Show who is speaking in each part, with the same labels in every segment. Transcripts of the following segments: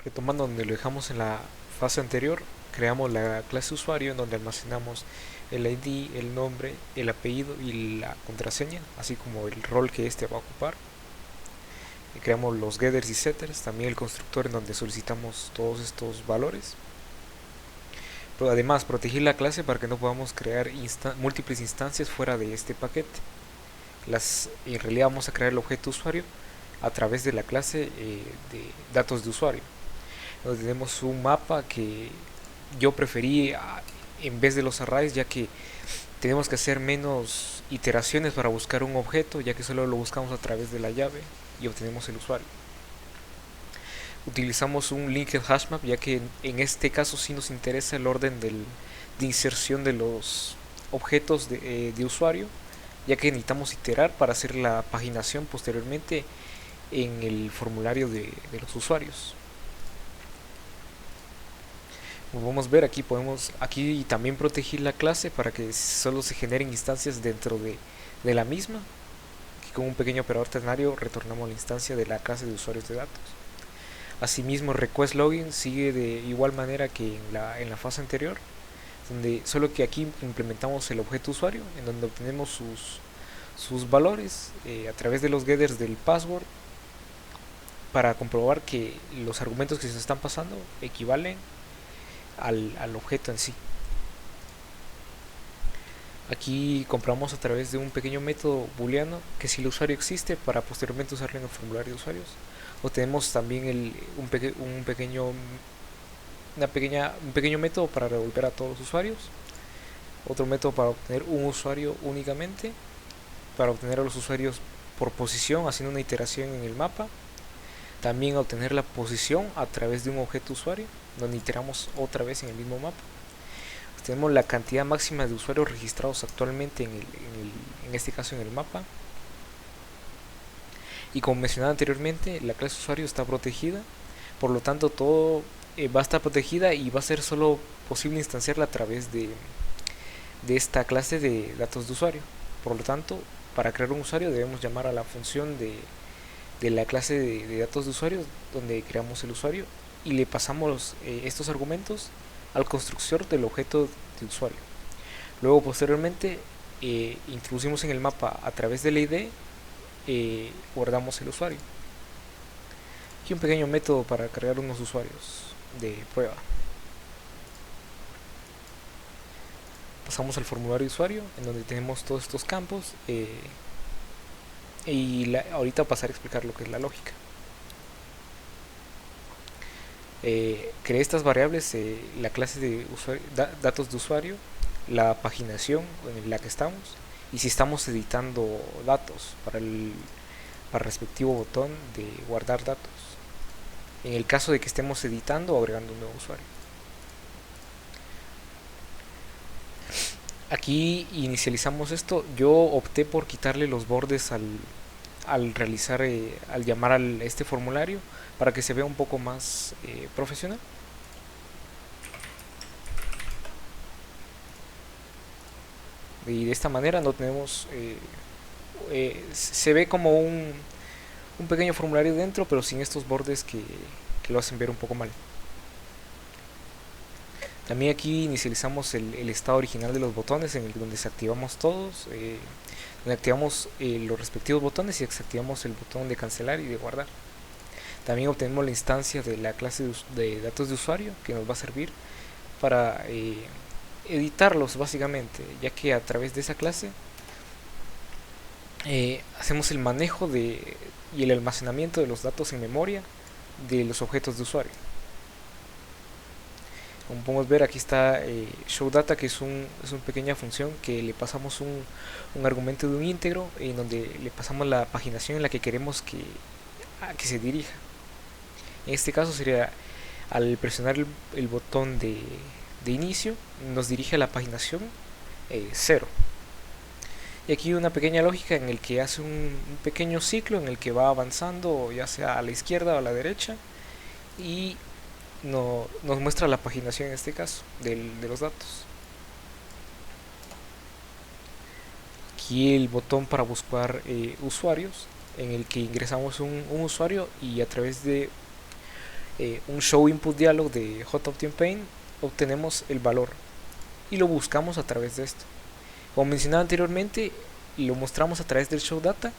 Speaker 1: Retomando donde lo dejamos en la fase anterior, creamos la clase usuario en donde almacenamos el ID, el nombre, el apellido y la contraseña, así como el rol que éste va a ocupar. Y creamos los getters y setters, también el constructor en donde solicitamos todos estos valores. Pero además, protegir la clase para que no podamos crear múltiples instancias fuera de este paquete. En realidad vamos a crear el objeto usuario a través de la clase de datos de usuario, donde tenemos un mapa que yo preferí en vez de los arrays, ya que tenemos que hacer menos iteraciones para buscar un objeto, ya que solo lo buscamos a través de la llave y obtenemos el usuario. Utilizamos un linked hashmap, ya que en este caso sí nos interesa el orden de inserción de los objetos de usuario, ya que necesitamos iterar para hacer la paginación posteriormente en el formulario de los usuarios. Como podemos ver, aquí podemos también proteger la clase para que solo se generen instancias dentro de la misma. Aquí con un pequeño operador ternario retornamos la instancia de la clase de usuarios de datos. Asimismo, request login sigue de igual manera que en la fase anterior, donde solo que aquí implementamos el objeto usuario, en donde obtenemos sus valores a través de los getters del password para comprobar que los argumentos que se están pasando equivalen al objeto en sí. Aquí comprobamos a través de un pequeño método booleano que si el usuario existe para posteriormente usarlo en el formulario de usuarios. O tenemos también un pequeño método para revolver a todos los usuarios. Otro método para obtener un usuario únicamente, para obtener a los usuarios por posición haciendo una iteración en el mapa. También obtener la posición a través de un objeto usuario, donde iteramos otra vez en el mismo mapa. Tenemos la cantidad máxima de usuarios registrados actualmente en este caso en el mapa. Y como mencionaba anteriormente, la clase usuario está protegida, por lo tanto todo va a estar protegida y va a ser solo posible instanciarla a través de esta clase de datos de usuario. Por lo tanto, para crear un usuario debemos llamar a la función de la clase de datos de usuario, donde creamos el usuario y le pasamos estos argumentos al constructor del objeto de usuario. Luego posteriormente introducimos en el mapa a través del ID, guardamos el usuario. Aquí un pequeño método para cargar unos usuarios de prueba. Pasamos al formulario de usuario, en donde tenemos todos estos campos, ahorita pasaré a explicar lo que es la lógica. Creé estas variables, la clase de datos de usuario, la paginación en la que estamos y si estamos editando datos para el respectivo botón de guardar datos, en el caso de que estemos editando o agregando un nuevo usuario. Aquí inicializamos esto. Yo opté por quitarle los bordes al llamar a este formulario para que se vea un poco más profesional. Y de esta manera no tenemos se ve como un pequeño formulario dentro, pero sin estos bordes que lo hacen ver un poco mal. También aquí inicializamos el estado original de los botones, donde desactivamos todos, donde activamos los respectivos botones y desactivamos el botón de cancelar y de guardar. También obtenemos la instancia de la clase de datos de usuario, que nos va a servir para editarlos básicamente, ya que a través de esa clase hacemos el manejo y el almacenamiento de los datos en memoria de los objetos de usuario. Como podemos ver, aquí está showData, que es una pequeña función que le pasamos un argumento de un íntegro, en donde le pasamos la paginación en la que queremos que se dirija. En este caso sería al presionar el botón de inicio, nos dirige a la paginación 0. Y aquí una pequeña lógica en el que hace un pequeño ciclo en el que va avanzando, ya sea a la izquierda o a la derecha, y nos muestra la paginación en este caso de los datos. Aquí el botón para buscar usuarios, en el que ingresamos un usuario y a través de un show input dialog de JOptionPaint, obtenemos el valor y lo buscamos a través de esto. Como mencionaba anteriormente, lo mostramos a través del show data,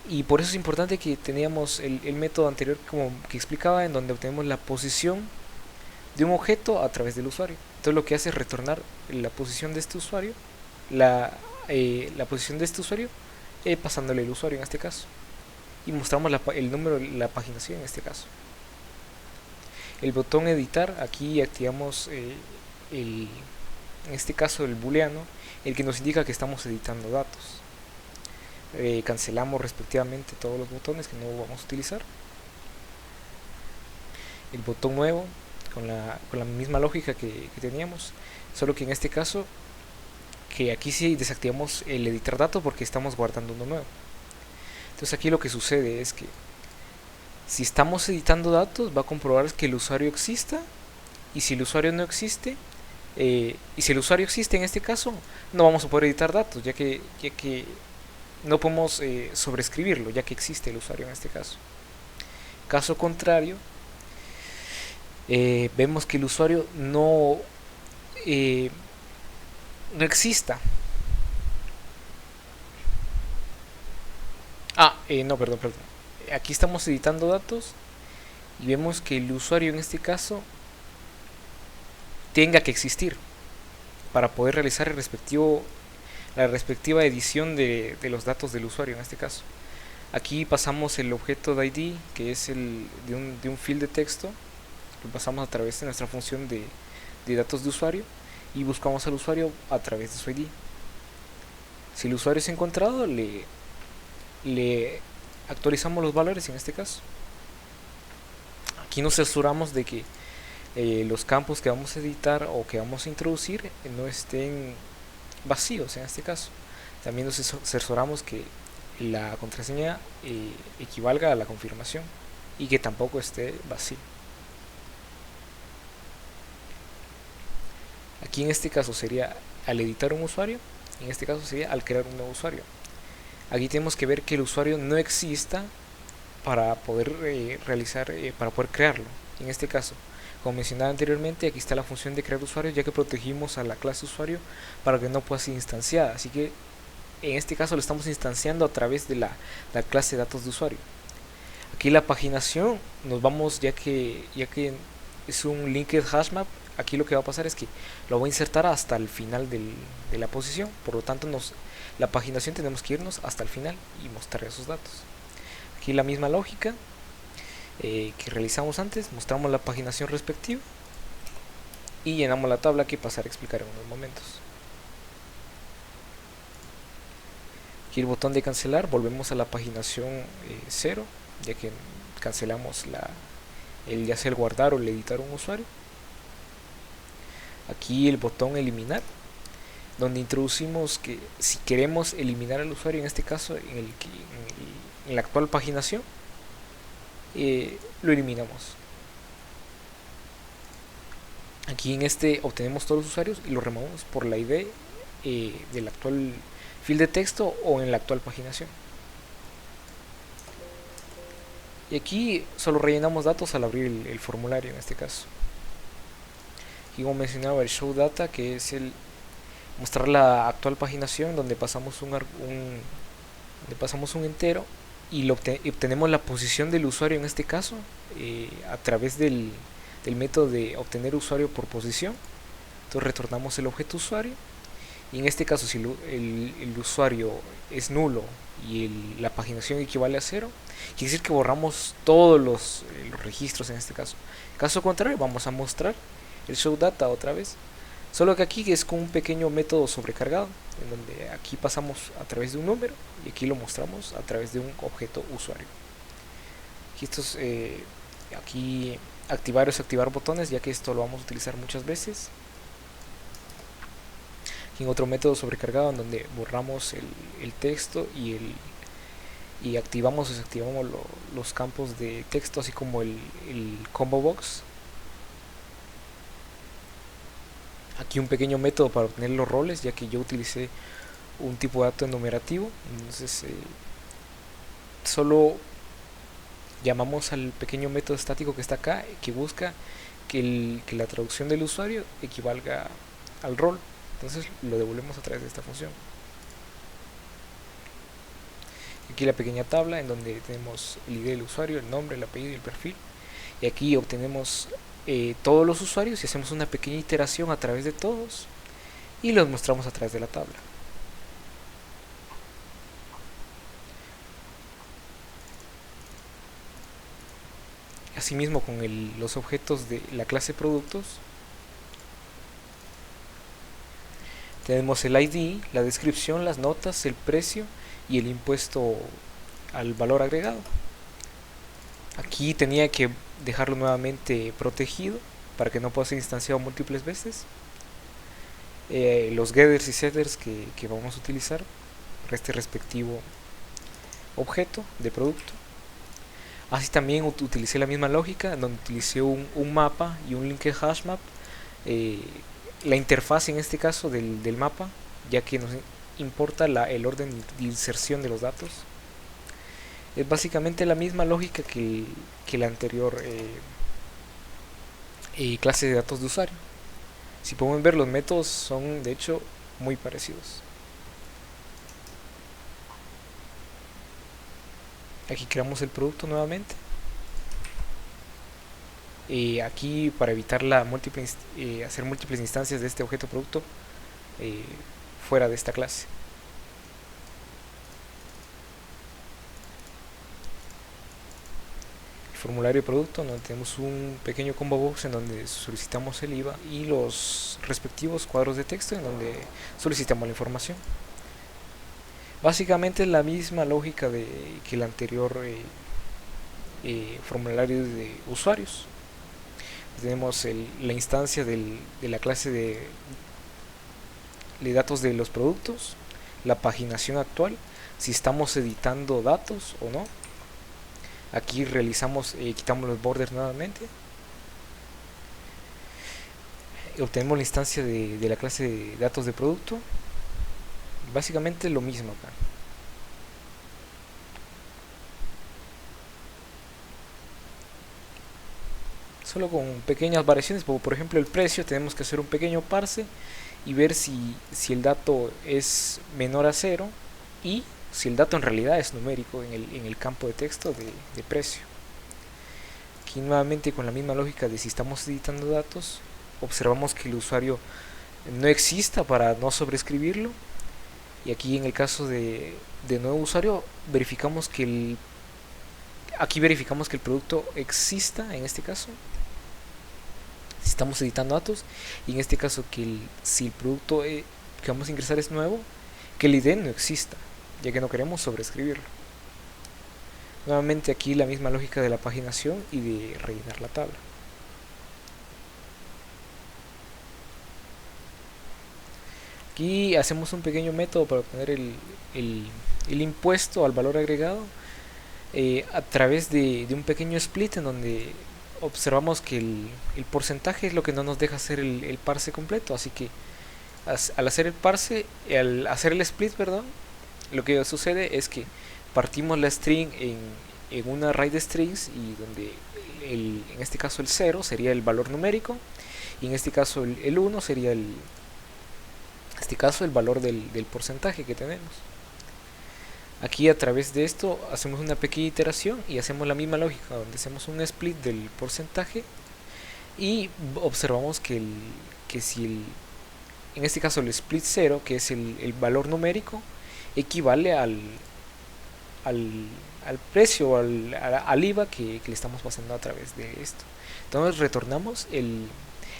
Speaker 1: y por eso es importante que teníamos el método anterior como que explicaba, en donde obtenemos la posición de un objeto a través del usuario. Entonces lo que hace es retornar la posición de este usuario, la posición de este usuario, pasándole el usuario en este caso, y mostramos el número, la paginación en este caso. El botón editar, aquí activamos en este caso el booleano, el que nos indica que estamos editando datos. Cancelamos respectivamente todos los botones que no vamos a utilizar. El botón nuevo con la misma lógica que teníamos, solo que en este caso, que aquí sí desactivamos el editar datos porque estamos guardando uno nuevo. Entonces aquí lo que sucede es que si estamos editando datos, va a comprobar que el usuario exista, y si el usuario no existe, y si el usuario existe en este caso, no vamos a poder editar datos, ya que no podemos sobreescribirlo, ya que existe el usuario en este caso. Caso contrario, vemos que el usuario no exista. No, perdón. Aquí estamos editando datos y vemos que el usuario en este caso tenga que existir para poder realizar la respectiva edición de los datos del usuario en este caso. Aquí pasamos el objeto de ID, que es de un field de texto, lo pasamos a través de nuestra función de datos de usuario, y buscamos al usuario a través de su ID. Si el usuario es encontrado, le actualizamos los valores en este caso. Aquí nos aseguramos de que los campos que vamos a editar o que vamos a introducir no estén vacíos en este caso. También nos asesoramos que la contraseña equivalga a la confirmación y que tampoco esté vacío. Aquí en este caso sería al editar un usuario, en este caso sería al crear un nuevo usuario. Aquí tenemos que ver que el usuario no exista para poder para poder crearlo. En este caso, como mencionaba anteriormente, aquí está la función de crear usuario, ya que protegimos a la clase usuario para que no pueda ser instanciada. Así que en este caso lo estamos instanciando a través de la clase de datos de usuario. Aquí la paginación, nos vamos, ya que es un linked hashmap, aquí lo que va a pasar es que lo voy a insertar hasta el final de la posición. Por lo tanto, la paginación tenemos que irnos hasta el final y mostrar esos datos. Aquí la misma lógica que realizamos antes, mostramos la paginación respectiva y llenamos la tabla que pasaré a explicar en unos momentos. Aquí el botón de cancelar, volvemos a la paginación 0, ya que cancelamos ya sea el guardar o el editar un usuario. Aquí el botón eliminar, donde introducimos que si queremos eliminar al usuario, en este caso en la actual paginación, lo eliminamos. Aquí en este obtenemos todos los usuarios y lo removemos por la ID del actual field de texto o en la actual paginación. Y aquí solo rellenamos datos al abrir el formulario en este caso. Aquí, como mencionaba, el show data, que es el mostrar la actual paginación, donde pasamos un entero y obtenemos la posición del usuario en este caso a través del método de obtener usuario por posición. Entonces retornamos el objeto usuario, y en este caso si el usuario es nulo y la paginación equivale a 0, quiere decir que borramos todos los registros en este caso. Caso contrario, vamos a mostrar el show data otra vez, solo que aquí es con un pequeño método sobrecargado, en donde aquí pasamos a través de un número y aquí lo mostramos a través de un objeto usuario. Aquí activar o desactivar botones, ya que esto lo vamos a utilizar muchas veces. Aquí en otro método sobrecargado, en donde borramos el texto y activamos o desactivamos los campos de texto, así como el combo box. Aquí un pequeño método para obtener los roles, ya que yo utilicé un tipo de dato enumerativo. Entonces solo llamamos al pequeño método estático que está acá, que busca que la traducción del usuario equivalga al rol. Entonces lo devolvemos a través de esta función. Aquí la pequeña tabla en donde tenemos el ID del usuario, el nombre, el apellido y el perfil. Y aquí obtenemos todos los usuarios y hacemos una pequeña iteración a través de todos y los mostramos a través de la tabla. Asimismo, con los objetos de la clase productos tenemos el ID, la descripción, las notas, el precio y el impuesto al valor agregado. Aquí tenía que dejarlo nuevamente protegido para que no pueda ser instanciado múltiples veces. Los getters y setters que vamos a utilizar para este respectivo objeto de producto. Así también utilicé la misma lógica, donde utilicé un mapa y un linked hash map. La interfaz en este caso del mapa, ya que nos importa el orden de inserción de los datos. Es básicamente la misma lógica que la anterior clase de datos de usuario. Si podemos ver, los métodos son de hecho muy parecidos. Aquí creamos el producto nuevamente. Aquí, para evitar hacer múltiples instancias de este objeto producto fuera de esta clase. El formulario de producto, donde tenemos un pequeño combo box en donde solicitamos el IVA y los respectivos cuadros de texto en donde solicitamos la información. Básicamente es la misma lógica que el anterior formulario de usuarios. Tenemos la instancia de la clase de datos de los productos, la paginación actual, si estamos editando datos o no. Aquí quitamos los borders nuevamente. Obtenemos la instancia de la clase de datos de producto. Básicamente lo mismo acá. Solo con pequeñas variaciones, por ejemplo el precio, tenemos que hacer un pequeño parse y ver si el dato es menor a 0 y si el dato en realidad es numérico en el campo de texto de precio. Aquí nuevamente con la misma lógica de si estamos editando datos, observamos que el usuario no exista para no sobreescribirlo, y aquí en el caso de nuevo usuario verificamos que verificamos que el producto exista en este caso, si estamos editando datos, y en este caso si el producto que vamos a ingresar es nuevo, que el ID no exista, ya que no queremos sobreescribirlo. Nuevamente aquí la misma lógica de la paginación y de rellenar la tabla. Aquí hacemos un pequeño método para obtener el impuesto al valor agregado a través de un pequeño split en donde observamos que el porcentaje es lo que no nos deja hacer el parse completo, así que al hacer el split, perdón, lo que sucede es que partimos la string en un array de strings, y donde en este caso el 0 sería el valor numérico y en este caso el 1 sería el valor del porcentaje que tenemos. Aquí a través de esto hacemos una pequeña iteración y hacemos la misma lógica, donde hacemos un split del porcentaje y observamos que si en este caso el split 0, que es el valor numérico, equivale al precio, al IVA que le estamos pasando a través de esto. Entonces retornamos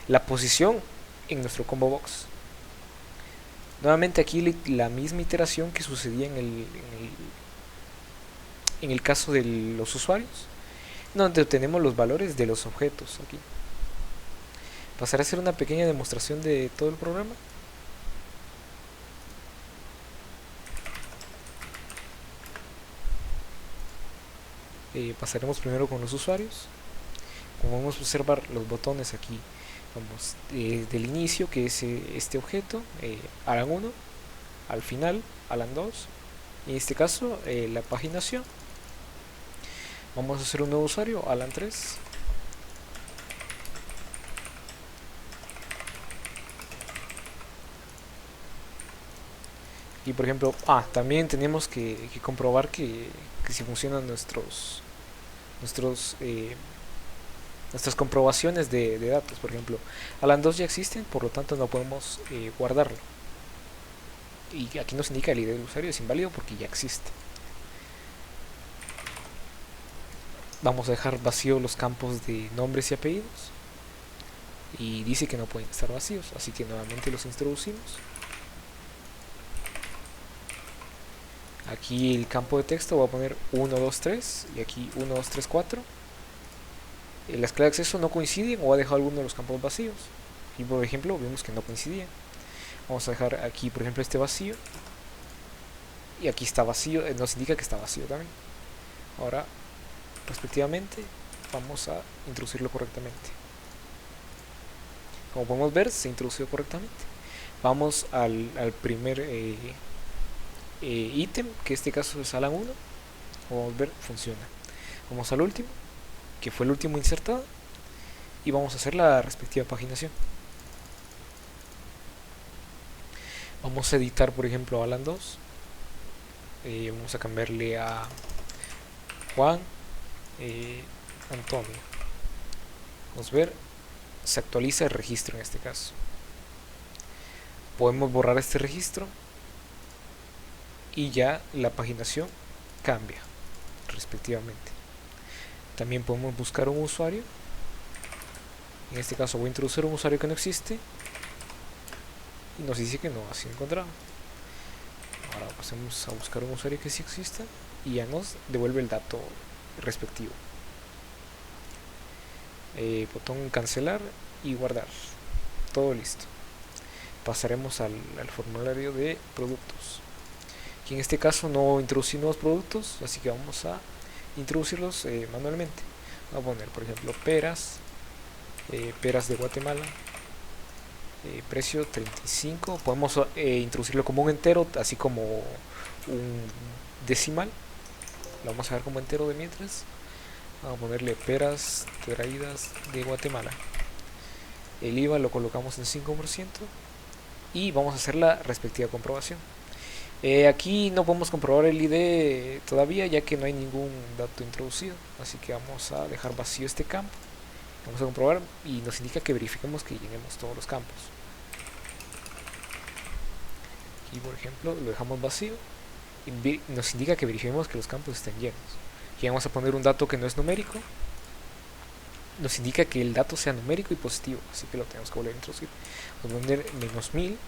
Speaker 1: la posición en nuestro combo box. Nuevamente aquí la misma iteración que sucedía en el caso de los usuarios, donde obtenemos los valores de los objetos. Aquí pasaré a hacer una pequeña demostración de todo el programa. Pasaremos primero con los usuarios. Como vamos a observar, los botones aquí vamos del inicio, que es este objeto, Alan 1, al final, Alan 2, y en este caso la paginación. Vamos a hacer un nuevo usuario, Alan3. Y por ejemplo, también tenemos que comprobar que si funcionan nuestros nuestras comprobaciones de datos. Por ejemplo, Alan2 ya existen, por lo tanto no podemos guardarlo. Y aquí nos indica el ID del usuario es inválido porque ya existe. Vamos a dejar vacíos los campos de nombres y apellidos. Y dice que no pueden estar vacíos, así que nuevamente los introducimos. Aquí el campo de texto voy a poner 1, 2, 3 y aquí 1, 2, 3, 4. Las claves de acceso no coinciden o ha dejado alguno de los campos vacíos. Y por ejemplo vemos que no coincidían. Vamos a dejar aquí por ejemplo este vacío. Y aquí está vacío, nos indica que está vacío también. Ahora, respectivamente, vamos a introducirlo correctamente. Como podemos ver, se introdució correctamente. Vamos al primer ítem, que en este caso es Alan 1. Como vamos a ver, funciona. Vamos al último, que fue el último insertado, y vamos a hacer la respectiva paginación. Vamos a editar, por ejemplo, Alan 2. Vamos a cambiarle a Juan Antonio. Vamos a ver, se actualiza el registro en este caso. Podemos borrar este registro y ya la paginación cambia respectivamente. También podemos buscar un usuario. En este caso voy a introducir un usuario que no existe y nos dice que no ha sido encontrado. Ahora pasemos a buscar un usuario que sí exista y ya nos devuelve el dato respectivo. Botón cancelar y guardar. Todo listo. Pasaremos al formulario de productos. Aquí en este caso no introducí nuevos productos, así que vamos a introducirlos manualmente. Voy a poner por ejemplo peras, peras de Guatemala, precio 35. Podemos introducirlo como un entero, así como un decimal. Lo vamos a dejar como entero de mientras. Vamos a ponerle peras traídas de Guatemala. El IVA lo colocamos en 5% y vamos a hacer la respectiva comprobación. Aquí no podemos comprobar el ID todavía, ya que no hay ningún dato introducido, así que vamos a dejar vacío este campo. Vamos a comprobar y nos indica que verifiquemos que llenemos todos los campos. Aquí por ejemplo lo dejamos vacío y nos indica que verifiquemos que los campos estén llenos. Aquí vamos a poner un dato que no es numérico. Nos indica que el dato sea numérico y positivo, así que lo tenemos que volver a introducir. Vamos a poner menos 1000.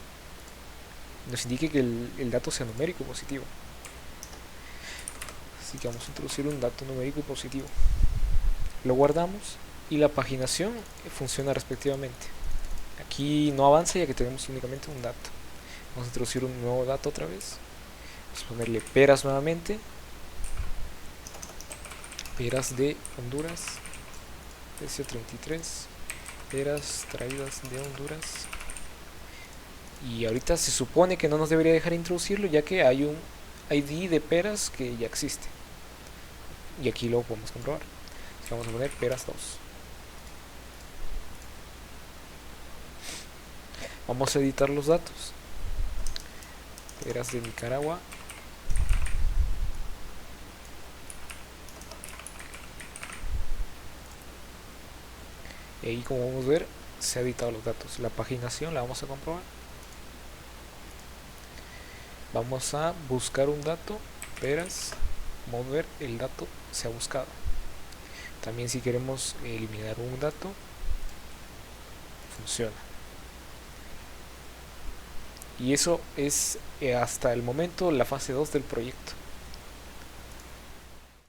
Speaker 1: Nos indica que el dato sea numérico y positivo. Así que vamos a introducir un dato numérico y positivo. Lo guardamos y la paginación funciona respectivamente. Aquí no avanza ya que tenemos únicamente un dato. Vamos a introducir un nuevo dato otra vez. Vamos a ponerle peras nuevamente. Peras de Honduras. Precio 33. Peras traídas de Honduras. Y ahorita se supone que no nos debería dejar introducirlo, ya que hay un ID de peras que ya existe. Y aquí lo podemos comprobar. Así que vamos a poner peras 2. Vamos a editar los datos. Peras de Nicaragua. Y ahí, como vamos a ver, se ha editado los datos. La paginación la vamos a comprobar. Vamos a buscar un dato, peras. Vamos a ver, el dato se ha buscado. También si queremos eliminar un dato, funciona. Y eso es hasta el momento la fase 2 del proyecto.